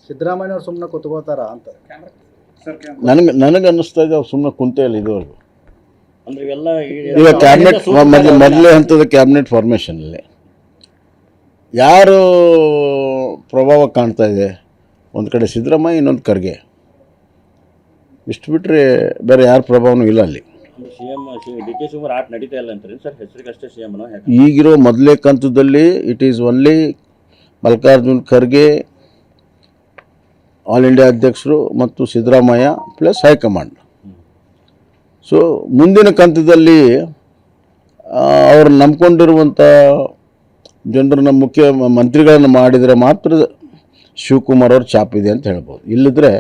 ಸಿದ್ದರಾಮಯ್ಯ ಅವರು ಸುಮ್ಮನೆ ಕೂತ್ಕೋತಾರ ಅಂತ ನನಗೆ ಅನ್ನಿಸ್ತಾ ಇದೆ ಅವ್ರು ಸುಮ್ಮನೆ ಕುಂತೇ ಇಲ್ಲ ಇದುವರೆಗೂ. ಅಂದ್ರೆ ಇವೆಲ್ಲ ಈಗ ಕ್ಯಾಬಿನೆಟ್ ಮೊದಲೇ ಹಂತದ ಕ್ಯಾಬಿನೆಟ್ ಫಾರ್ಮೇಷನಲ್ಲಿ ಯಾರು ಪ್ರಭಾವ ಕಾಣ್ತಾ ಇದೆ? ಒಂದು ಕಡೆ ಸಿದ್ದರಾಮಯ್ಯ, ಇನ್ನೊಂದು ಖರ್ಗೆ. ಇಷ್ಟು ಬಿಟ್ಟರೆ ಬೇರೆ ಯಾರ ಪ್ರಭಾವನೂ ಇಲ್ಲ ಅಲ್ಲಿ. ಸಿಎಂ ಡಿ ಕೆ ಶಿವಕುಮಾರ್ ಆಟ ನಡೀತಾ ಇಲ್ಲ ಅಂತಾರೆ ಸರ್, ಹೆಸರಿಗಷ್ಟೇ ಸಿಎಂ ಈಗಿರೋ ಮೊದಲೇ ಕಂತದಲ್ಲಿ it is only Mallikarjun Kharge, all India ಅಧ್ಯಕ್ಷರು ಮತ್ತು ಸಿದ್ದರಾಮಯ್ಯ ಪ್ಲಸ್ ಹೈಕಮಾಂಡ್. ಸೊ ಮುಂದಿನ ಕಂತದಲ್ಲಿ ಅವರು ನಂಬ್ಕೊಂಡಿರುವಂಥ ಜನರನ್ನ ಮುಖ್ಯ ಮಂತ್ರಿಗಳನ್ನು ಮಾಡಿದರೆ ಮಾತ್ರ ಶಿವಕುಮಾರ್ ಅವ್ರ ಛಾಪಿದೆ ಅಂತ ಹೇಳ್ಬೋದು, ಇಲ್ಲದ್ರೆ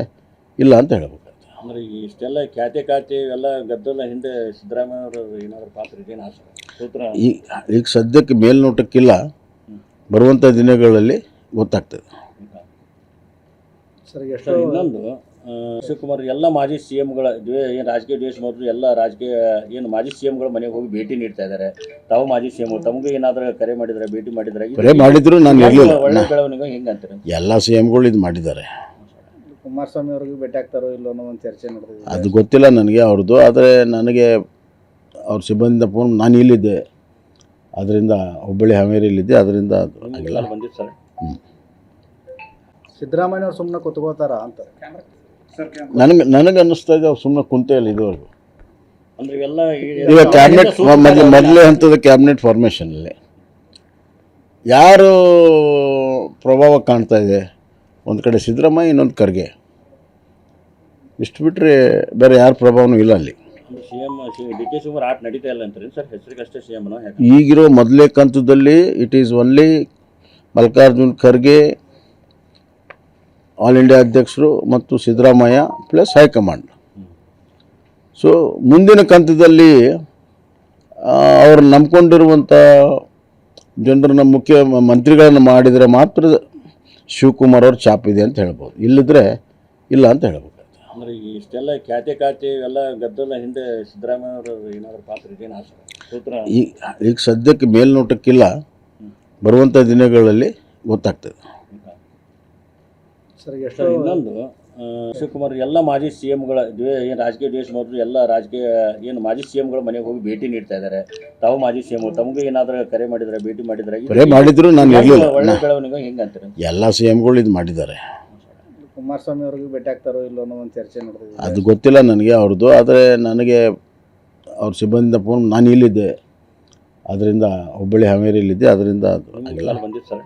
ಇಲ್ಲ ಅಂತ ಹೇಳ್ಬೋದು. ಅಂದರೆ ಇಷ್ಟೆಲ್ಲ ಖ್ಯಾತೆ ಇವೆಲ್ಲ ಗದ್ದಲ ಹಿಂದೆ ಸಿದ್ದರಾಮಯ್ಯ ಅವರು ಏನಾದರೂ ಪಾತ್ರ ಇದೇನು ಆಸೆ ಈಗ ಸದ್ಯಕ್ಕೆ ಮೇಲ್ನೋಟಕ್ಕಿಲ್ಲ, ಬರುವಂಥ ದಿನಗಳಲ್ಲಿ ಗೊತ್ತಾಗ್ತದೆ. ಸರ್ ಇನ್ನೊಂದು ಶಿವಕುಮಾರ್ ಎಲ್ಲ ಮಾಜಿ ಸಿ ಎಂಗಳ ಏನು ರಾಜಕೀಯ ದ್ವೇಷ ಮಾಡಿದ್ರು ಎಲ್ಲ ರಾಜಕೀಯ ಏನು ಮಾಜಿ ಸಿ ಎಂಗಳ ಮನೆಗೆ ಹೋಗಿ ಭೇಟಿ ನೀಡ್ತಾ ಇದ್ದಾರೆ. ತಾವು ಮಾಜಿ ಸಿ ಎಂ ತಮಗೂ ಏನಾದರೂ ಕರೆ ಮಾಡಿದ್ರೆ, ಭೇಟಿ ಮಾಡಿದ್ರೆ? ಕರೆ ಮಾಡಿದ್ರು ನಾನು ಇರಲಿಲ್ಲ. ಒಳ್ಳೆ ಬೆಳವಣಿಗೆ ಹೆಂಗೆ ಅಂತಾರೆ? ಎಲ್ಲ ಸಿ ಎಂಗಳು ಇದು ಮಾಡಿದ್ದಾರೆ. ಕುಮಾರಸ್ವಾಮಿ ಅವ್ರಿಗೂ ಭೇಟಿ ಆಗ್ತಾರೋ ಇಲ್ಲೋ ಅನ್ನೋ ಒಂದು ಚರ್ಚೆ ನಡೆದಿದೆ. ಅದು ಗೊತ್ತಿಲ್ಲ ನನಗೆ ಅವ್ರದ್ದು. ಆದರೆ ನನಗೆ ಅವ್ರ ಸಿಬ್ಬಂದಿಯಿಂದ ಫೋನ್, ನಾನು ಇಲ್ಲಿದ್ದೆ, ಅದರಿಂದ ಹುಬ್ಬಳ್ಳಿ ಹಾವೇರಿಯಲ್ಲಿದ್ದೆ, ಅದರಿಂದ ಆಗಿಲ್ಲ. ಬಂದಿತ್ತು ಸರ್. ಸಿದ್ದರಾಮಯ್ಯ ಅವರು ಸುಮ್ಮನೆ ಕೂತ್ಕೋತಾರ ಅಂತ ನನಗೆ ಅನ್ನಿಸ್ತಾ ಇದೆ ಅವ್ರು ಸುಮ್ಮನೆ ಕುಂತೇ ಇಲ್ಲ ಇದುವರೆಗೂ. ಅಂದ್ರೆ ಇವೆಲ್ಲ ಈಗ ಕ್ಯಾಬಿನೆಟ್ ಮೊದಲೇ ಹಂತದ ಕ್ಯಾಬಿನೆಟ್ ಫಾರ್ಮೇಷನಲ್ಲಿ ಯಾರು ಪ್ರಭಾವ ಕಾಣ್ತಾ ಇದೆ? ಒಂದು ಕಡೆ ಸಿದ್ದರಾಮಯ್ಯ, ಇನ್ನೊಂದು ಖರ್ಗೆ. ಇಷ್ಟು ಬಿಟ್ಟರೆ ಬೇರೆ ಯಾರ ಪ್ರಭಾವನೂ ಇಲ್ಲ ಅಲ್ಲಿ. ಸಿಎಂ ಡಿ ಕೆ ಶಿವಕುಮಾರ್ ಆಟ ನಡೀತಾ ಇಲ್ಲ ಅಂತಾರೆ ಸರ್, ಹೆಸರಿಗಷ್ಟೇ ಸಿಎಂ ಈಗಿರೋ ಮೊದಲೇ ಕಂತದಲ್ಲಿ it is only Mallikarjun Kharge, all India ಅಧ್ಯಕ್ಷರು ಮತ್ತು ಸಿದ್ದರಾಮಯ್ಯ ಪ್ಲಸ್ ಹೈಕಮಾಂಡ್. ಸೊ ಮುಂದಿನ ಕಂತದಲ್ಲಿ ಅವರು ನಂಬ್ಕೊಂಡಿರುವಂಥ ಜನರನ್ನ ಮುಖ್ಯ ಮಂತ್ರಿಗಳನ್ನು ಮಾಡಿದರೆ ಮಾತ್ರ ಶಿವಕುಮಾರ್ ಅವ್ರ ಛಾಪಿದೆ ಅಂತ ಹೇಳ್ಬೋದು, ಇಲ್ಲದ್ರೆ ಇಲ್ಲ ಅಂತ ಹೇಳ್ಬೋದು. ಅಂದರೆ ಇಷ್ಟೆಲ್ಲ ಖ್ಯಾತೆ ಇವೆಲ್ಲ ಗದ್ದಲ ಹಿಂದೆ ಸಿದ್ದರಾಮಯ್ಯ ಅವರು ಏನಾದರೂ ಪಾತ್ರ ಇದೇನು ಆಸೆ ಈಗ ಸದ್ಯಕ್ಕೆ ಮೇಲ್ನೋಟಕ್ಕಿಲ್ಲ, ಬರುವಂಥ ದಿನಗಳಲ್ಲಿ ಗೊತ್ತಾಗ್ತದೆ. ಸರ್ ಇನ್ನೊಂದು ಶಿವಕುಮಾರ್ ಎಲ್ಲ ಮಾಜಿ ಸಿ ಎಂಗಳ ಏನು ರಾಜಕೀಯ ದ್ವೇಷ ಮಾಡಿದ್ರು ಎಲ್ಲ ರಾಜಕೀಯ ಏನು ಮಾಜಿ ಸಿ ಎಂಗಳ ಮನೆಗೆ ಹೋಗಿ ಭೇಟಿ ನೀಡ್ತಾ ಇದ್ದಾರೆ. ತಾವು ಮಾಜಿ ಸಿ ಎಂ ತಮಗೂ ಏನಾದರೂ ಕರೆ ಮಾಡಿದ್ರೆ, ಭೇಟಿ ಮಾಡಿದ್ರೆ? ಕರೆ ಮಾಡಿದ್ರು ನಾನು ಇರಲಿಲ್ಲ. ಒಳ್ಳೆ ಬೆಳವಣಿಗೆ ಹೆಂಗೆ ಅಂತಾರೆ? ಎಲ್ಲ ಸಿ ಎಂಗಳು ಇದು ಮಾಡಿದ್ದಾರೆ. ಕುಮಾರಸ್ವಾಮಿ ಅವ್ರಿಗೂ ಭೇಟಿ ಆಗ್ತಾರೋ ಇಲ್ಲೋ ಅನ್ನೋ ಒಂದು ಚರ್ಚೆ ನಡೆದಿದೆ. ಅದು ಗೊತ್ತಿಲ್ಲ ನನಗೆ ಅವ್ರದ್ದು. ಆದರೆ ನನಗೆ ಅವ್ರ ಸಿಬ್ಬಂದಿಯಿಂದ ಫೋನ್, ನಾನು ಇಲ್ಲಿದ್ದೆ, ಅದರಿಂದ ಹುಬ್ಬಳ್ಳಿ ಹಾವೇರಿಯಲ್ಲಿದ್ದೆ, ಅದರಿಂದ ಆಗಿಲ್ಲ. ಬಂದಿತ್ತು ಸರ್.